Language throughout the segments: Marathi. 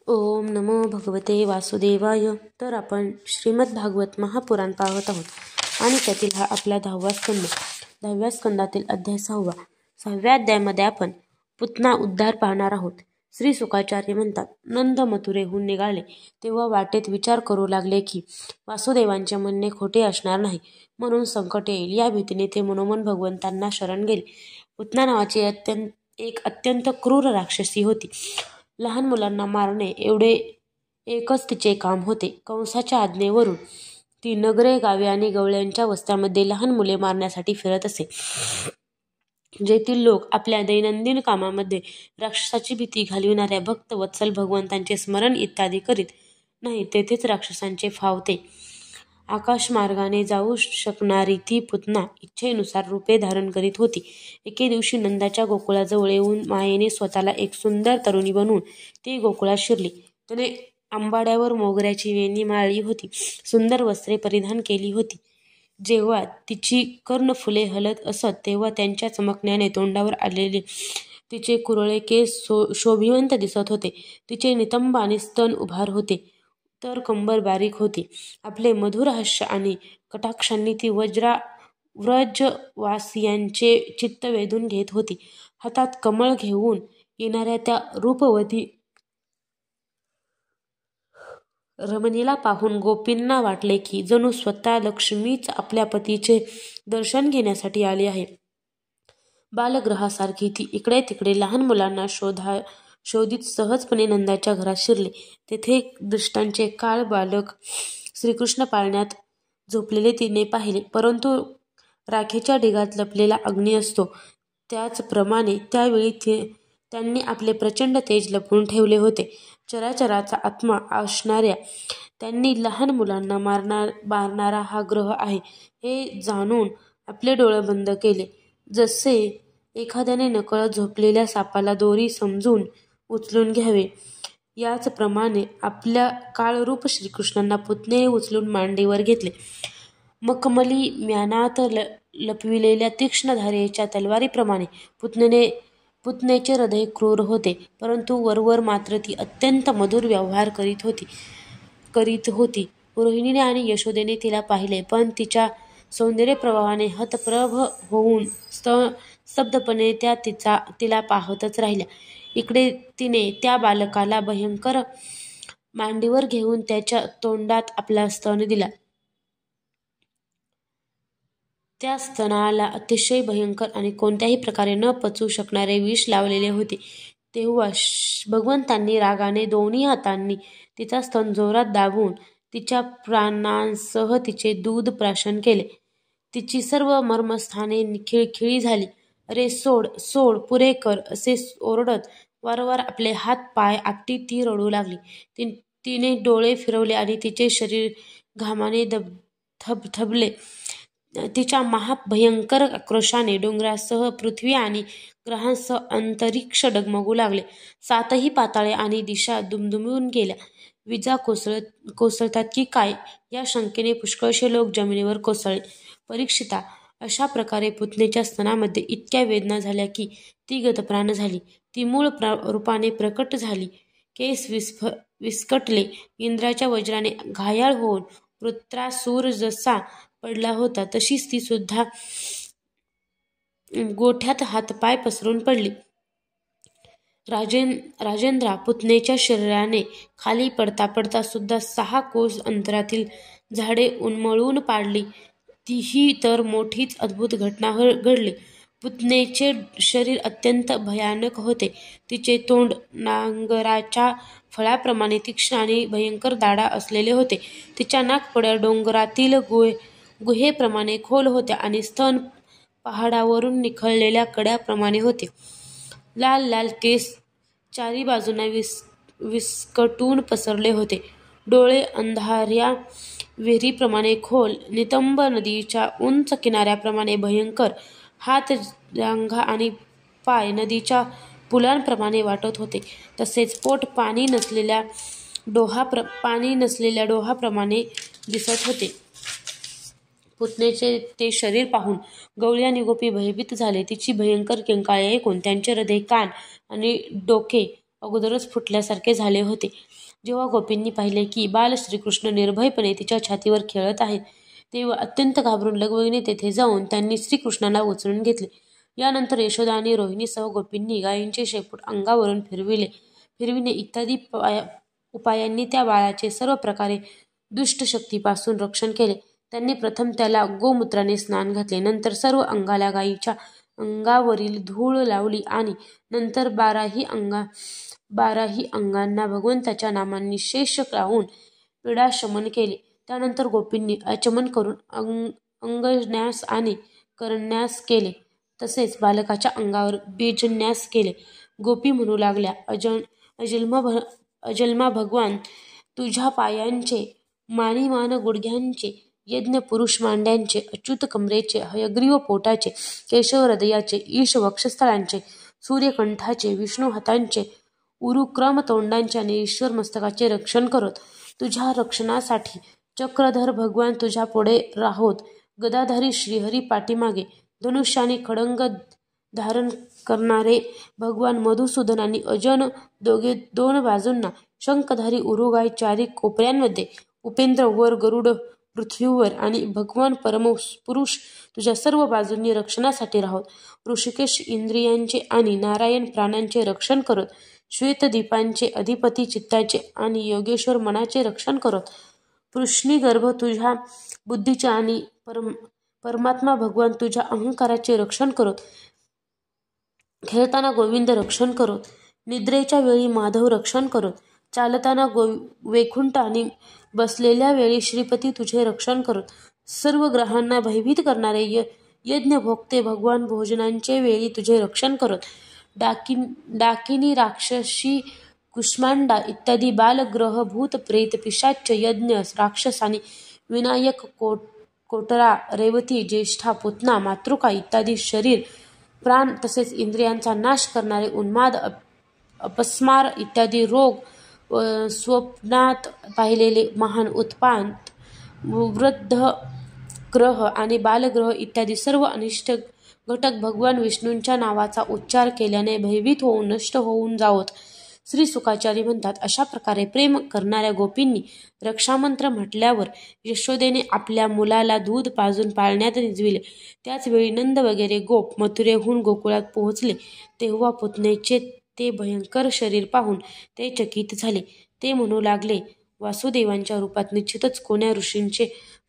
ओम नमो भगवते वासुदेवाय. तर आपण श्रीमद भागवत महापुराण पाहत आहोत आणि त्यातील हा आपला 10वा स्कंद. 10व्या स्कंदातील अध्याय 6वा. 6व्या अध्यायामध्ये आपण पुतना उद्धार पाहणार आहोत. श्री सुकाचार्य म्हणतात, नंद मथुरेहून निघाले तेव्हा वाटेत विचार करू लागले की वासुदेवांचे म्हणणे खोटे असणार नाही, म्हणून संकट येईल या भीतीने ते मनोमन भगवंतांना शरण गेले. पुतना नावाची एक अत्यंत क्रूर राक्षसी होती. लहान मुलांना मारणे एवढे एकच तिचे काम होते. कंसाच्या आज्ञेवरून ती नगरे, गावे आणि गवळ्यांच्या वस्त्यांमध्ये लहान मुले मारण्यासाठी फिरत असे. जेथील लोक आपल्या दैनंदिन कामामध्ये राक्षसाची भीती घालविणाऱ्या भक्त वत्सल भगवंतांचे स्मरण इत्यादी करीत नाही, तेथेच राक्षसांचे फावते. आकाशमार्गाने जाऊ शकणारी ती पुतना इच्छेनुसार रूपे धारण करीत होती. एके दिवशी नंदाच्या गोकुळाजवळ येऊन मायेने स्वतःला एक सुंदर तरुणी बनवून ती गोकुळात शिरली. तिने आंबाड्यावर मोगऱ्याची वेणी माळली होती, सुंदर वस्त्रे परिधान केली होती. जेव्हा तिची कर्णफुले हलत असत तेव्हा त्यांच्या चमकण्याने तोंडावर आलेले तिचे कुरळे केस शोभिवंत दिसत होते. तिचे नितंब आणि स्तन उभार होते, तर कंबर बारीक होती. आपले मधुर हास्य आणि कटाक्षांनी ती व्रजवासियांचे चित्त वेधून घेत होती. हातात कमळ घेऊन येणाऱ्या त्या रूपवती रमणीला पाहून गोपींना वाटले की जणू स्वतः लक्ष्मीच आपल्या पतीचे दर्शन घेण्यासाठी आली आहे. बालग्रहासारखी ती इकडे तिकडे लहान मुलांना शोधित सहजपणे नंदाच्या घरात शिरले. तेथे एक दृष्टांचे काळ बालक श्रीकृष्ण पाळण्यात झोपलेले तिने पाहिले. परंतु राखेच्या ढिगात लपलेला अग्नी असतो त्याचप्रमाणे त्यावेळी त्यांनी आपले प्रचंड तेज लपवून ठेवले होते. चराचराचा आत्मा असणाऱ्या त्यांनी लहान मुलांना मारणारा हा ग्रह आहे हे जाणून आपले डोळे बंद केले. जसे एखाद्याने नकळत झोपलेल्या सापाला दोरी समजून उचलून घ्यावे, याचप्रमाणे आपल्या काळरूप श्रीकृष्णांना पुतनेने उचलून मांडीवर घेतले. मखमली म्यानात लपविलेल्या तीक्ष्ण धारेच्या तलवारीप्रमाणे पुतनेचे हृदय क्रूर होते, परंतु वरवर मात्र ती अत्यंत मधुर व्यवहार करीत होती. रोहिणीने आणि यशोदेने तिला पाहिले, पण तिच्या सौंदर्यप्रभावाने हतप्रभ होऊन स्तब्धपणे त्या तिला पाहतच राहिल्या. इकडे तिने त्या बालकाला भयंकर मांडीवर घेऊन त्याच्या तोंडात आपला स्तन दिला. त्या स्तनाला अतिशय भयंकर आणि कोणत्याही प्रकारे न पचू शकणारे विष लावलेले होते. तेव्हा भगवंतांनी रागाने दोन्ही हातांनी तिचा स्तन जोरात दाबून तिच्या प्राणांसह तिचे दूध प्राशन केले. तिची सर्व मर्मस्थाने खिळखिळी झाली. अरे सोड सोड, पुरे कर असे ओरडत वारंवार आपले हात पाय आपटीत ती रडू लागली. तिने डोळे फिरवले आणि तिचे शरीर घामाने थबथबले. तिच्या महाभयंकर आक्रोशाने डोंगरासह पृथ्वी आणि ग्रहांसह अंतरिक्ष डगमगू लागले. सातही पाताळे आणि दिशा दुमदुमून गेल्या. विजा कोसळतात की काय या शंकेने पुष्कळशे लोक जमिनीवर कोसळले. परीक्षिता, अशा प्रकारे पुतनेच्या स्तनामध्ये इतक्या वेदना झाल्या की ती गतप्राण झाली. ती मूळ रूपाने प्रकट झाली. केस विस्कटले. इंद्राच्या वज्राने घायाळ होऊन वृत्रासूर जसा पडला होता तशीच ती सुद्धा गोठ्यात हातपाय पसरून पडली. राजेंद्रा, पुतनेच्या शरीराने खाली पडता पडता सुद्धा 6 कोस अंतरातील झाडे उन्मळून पाडली. ही तर मोठीच अद्भुत घटना घडली. पुतनेचे शरीर अत्यंत भयानक होते. तिचे तोंड नांगराच्या फळाप्रमाणे तीक्ष्ण आणि भयंकर दाढा असलेले होते. तिच्या नाकपुड्या डोंगरातील गुहेप्रमाणे खोल होत्या आणि स्तन पहाडावरून निखळलेल्या कड्याप्रमाणे होते. लाल लाल केस चारी बाजूंना विस्कटून पसरले होते. डोळे अंधाऱ्या विहिरीप्रमाणे खोल, नितंब नदीच्या उंच किनाऱ्याप्रमाणे भयंकर. हात, जांघा आणि पाय नदीच्या पुलांप्रमाणे वाटत होते. तसेच पोट पाणी नसलेल्या डोहाप्रमाणे दिसत होते. पुतनेचे ते शरीर पाहून गवळी आणि गोपी भयभीत झाले. तिची भयंकर किंकाळी ऐकून त्यांचे हृदय, कान आणि डोके अगोदरच फुटल्यासारखे झाले होते. जेव्हा गोपींनी पाहिले की बाल श्रीकृष्ण निर्भयपणे तिच्या छातीवर खेळत आहेत, तेव्हा अत्यंत घाबरून लगबगीने तेथे जाऊन त्यांनी श्रीकृष्णाला उचलून घेतले. यानंतर यशोदा आणि रोहिणीसह गोपींनी गायींचे शेपूट अंगावरून फिरविणे इत्यादी उपायांनी त्या बाळाचे सर्व प्रकारे दुष्ट शक्तीपासून रक्षण केले. त्यांनी प्रथम त्याला गोमूत्राने स्नान घातले, नंतर सर्व अंगाला गायीच्या अंगावरील धूळ लावली आणि नंतर बाराही अंगांना भगवंताच्या नामांनी शेष लावून पीडाशमन केले. त्यानंतर गोपींनी आचमन करून अंगन्यास आणि करन्यास केले, तसेच बालकाच्या अंगावर बीजन्यास केले. गोपी म्हणू लागल्या, अजन्मा भगवान, तुझ्या पायांचे, मानिमान गुडघ्यांचे, यज्ञ पुरुष मांड्यांचे, अच्युत कमरेचे, हयग्रीव पोटाचे, केशव हृदयाचे, ईश वक्षस्थळांचे, सूर्यकंठाचे, विष्णू हातांचे, उरुक्रम तोंडांचे आणि ईश्वर मस्तकाचे रक्षण करत. तुझ्या रक्षणासाठी चक्रधर भगवान तुझ्या पुढे राहोत, गदाधारी श्रीहरी पाठीमागे, धनुष्याने खडंग धारण करणारे भगवान मधुसूदन आणि अजन दोघे दोन बाजूंना, शंखधारी उरुगाय चारी कोपऱ्यांमध्ये, उपेंद्र वर गरुड पृथ्वीवर आणि भगवान परमपुरुष तुझ्या सर्व बाजूंनी रक्षणासाठी राहोत. ऋषिकेश इंद्रियांचे आणि नारायण प्राणांचे रक्षण करत, श्वेतदीपांचे अधिपती चित्ताचे आणि योगेश्वर मनाचे रक्षण करत, पृश्निगर्भ तुझ्या बुद्धीचे आणि परमात्मा भगवान तुझ्या अहंकाराचे रक्षण करत, खेळताना गोविंद रक्षण करत, निद्रेच्या वेळी माधव रक्षण करत, चालताना वैकुंठ आणि बसलेल्या वेळी श्रीपती तुझे रक्षण करत, सर्व ग्रहांना भयभीत करणारे यज्ञभोक्ते भगवान भोजनांचे वेळी तुझे रक्षण करत, डाकिनी, राक्षसी, कुष्मांडा इत्यादी बालग्रह, भूत, प्रेत, पिशाच, यज्ञ, राक्षस आणि विनायक, कोटरा, रेवती, ज्येष्ठा, पुतना, मातृका इत्यादी शरीर, प्राण तसेच इंद्रियांचा नाश करणारे उन्माद, अपस्मार इत्यादी रोग, स्वप्नात पाहिलेले महान उत्पात, वृद्ध ग्रह आणि बालग्रह इत्यादी सर्व अनिष्ट घटक भगवान विष्णूंच्या नावाचा उच्चार केल्याने भयभीत होऊन नष्ट होऊन जावोत. श्री सुखाचार्य म्हणतात, अशा प्रकारे प्रेम करणाऱ्या गोपींनी रक्षामंत्र म्हटल्यावर यशोदेने आपल्या मुलाला दूध पाजून पाळण्यात निजविले. त्याचवेळी नंद वगैरे गोप मथुरेहून गोकुळात पोहोचले, तेव्हा पुतनेचे ते भयंकर शरीर पाहून ते चकित झाले. ते म्हणू लागले, वासुदेवांच्या रूपात निश्चितच कोण्या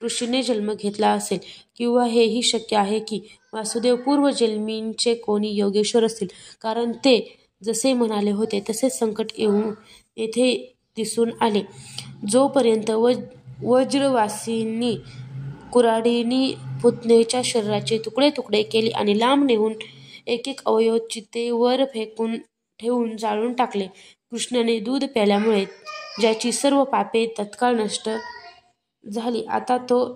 ऋषीने जन्म घेतला असेल, किंवा हेही शक्य आहे की वासुदेव पूर्वजन्मींचे कोणी योगेश्वर असतील, कारण ते जसे म्हणाले होते तसेच संकट येथे दिसून आले. जोपर्यंत वज्रवासींनी कुऱ्हाडीने पुतनेच्या शरीराचे तुकडे तुकडे केले आणि लांब नेऊन एक एक अवयव चितेवर ठेवून जाळून टाकले. कृष्णाने दूध प्याल्यामुळे ज्याची सर्व पापे तत्काळ नष्ट झाली, आता तो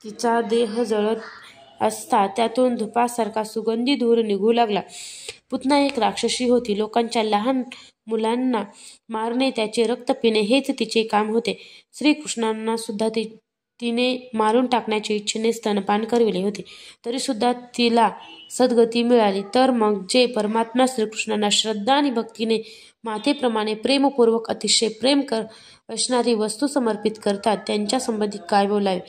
तिचा देह जळत असता त्यातून धुपासारखा सुगंधी धूर निघू लागला. पुतना एक राक्षसी होती. लोकांच्या लहान मुलांना मारणे, त्याचे रक्त पिणे हेच तिचे काम होते. श्रीकृष्णांना सुद्धा तिने मारून टाकण्याच्या इच्छेने स्तनपान करविले होते, तरी सुद्धा तिला सद्गती मिळाली. तर मग जे परमात्मा श्रीकृष्णांना श्रद्धा आणि भक्तीने मातेप्रमाणे प्रेमपूर्वक अतिशय प्रेम असणारी वस्तू समर्पित करतात, त्यांच्या संबंधी काय बोलावे.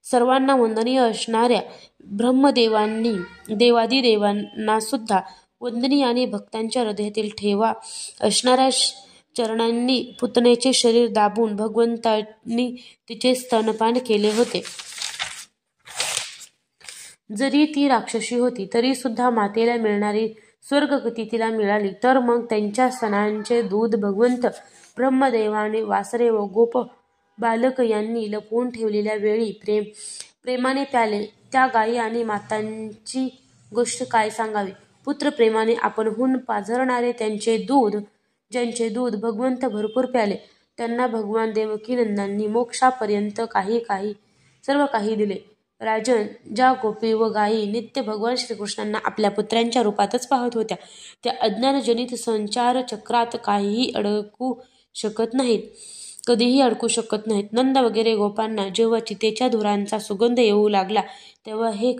सर्वांना वंदनीय असणाऱ्या ब्रह्मदेवांनी देवादिदेवांना सुद्धा वंदनीय आणि भक्तांच्या हृदयातील ठेवा असणाऱ्या चरणांनी पुतनेचे शरीर दाबून भगवंतांनी तिचे स्तनपान केले होते. जरी ती राक्षसी होती तरी सुद्धा मातेला मिळणारी स्वर्गगती तिला मिळाली. तर मग त्यांच्या स्तनांचे दूध भगवंत ब्रह्मदेवाने वासरे व गोप बालक यांनी लपवून ठेवलेल्या वेळी प्रेमाने प्याले. त्या गायी आणि मातांची गोष्ट काय सांगावी. पुत्रप्रेमाने आपणहून पाझरणारे ज्यांचे दूध भगवंत भरपूर प्याले, त्यांना भगवान देवकीनंदांनी मोक्षापर्यंत सर्व काही दिले. राजन, ज्या गोपी व गायी नित्य भगवान श्रीकृष्णांना आपल्या पुत्रांच्या रूपातच पाहत होत्या, त्या अज्ञानजनित संचार चक्रात कधीही अडकू शकत नाहीत. नंद वगैरे गोपांना जेव्हा चितेच्या धुरांचा सुगंध येऊ लागला, तेव्हा हे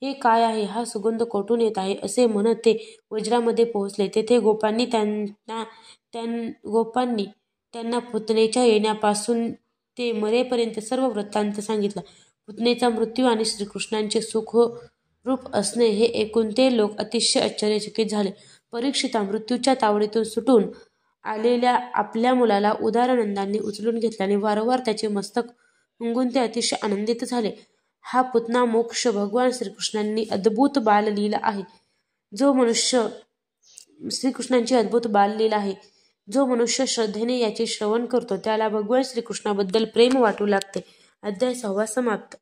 हे काय आहे? हा सुगंध कोठून येत आहे? असे म्हणत ते वज्रामध्ये पोहोचले. तेथे गोपांनी त्यांना पुतनेच्या येण्यापासून ते मरेपर्यंत सर्व वृत्तांत सांगितला. पुतनेचा मृत्यू आणि श्रीकृष्णांचे सुखरूप असणे हे ऐकून ते लोक अतिशय आश्चर्यचकित झाले. परीक्षिता मृत्यूच्या तावडीतून सुटून आलेल्या आपल्या मुलाला उदारानंदाने उचलून घेतल्याने वारंवार त्याचे मस्तक उंगून ते अतिशय आनंदित झाले. हा पुतना मोक्ष भगवान श्रीकृष्णांची अद्भुत बाललीला आहे. जो मनुष्य श्रद्धेने याचे श्रवण करतो त्याला भगवान श्रीकृष्णाबद्दल प्रेम वाटू लागते. अध्याय 6 समाप्त.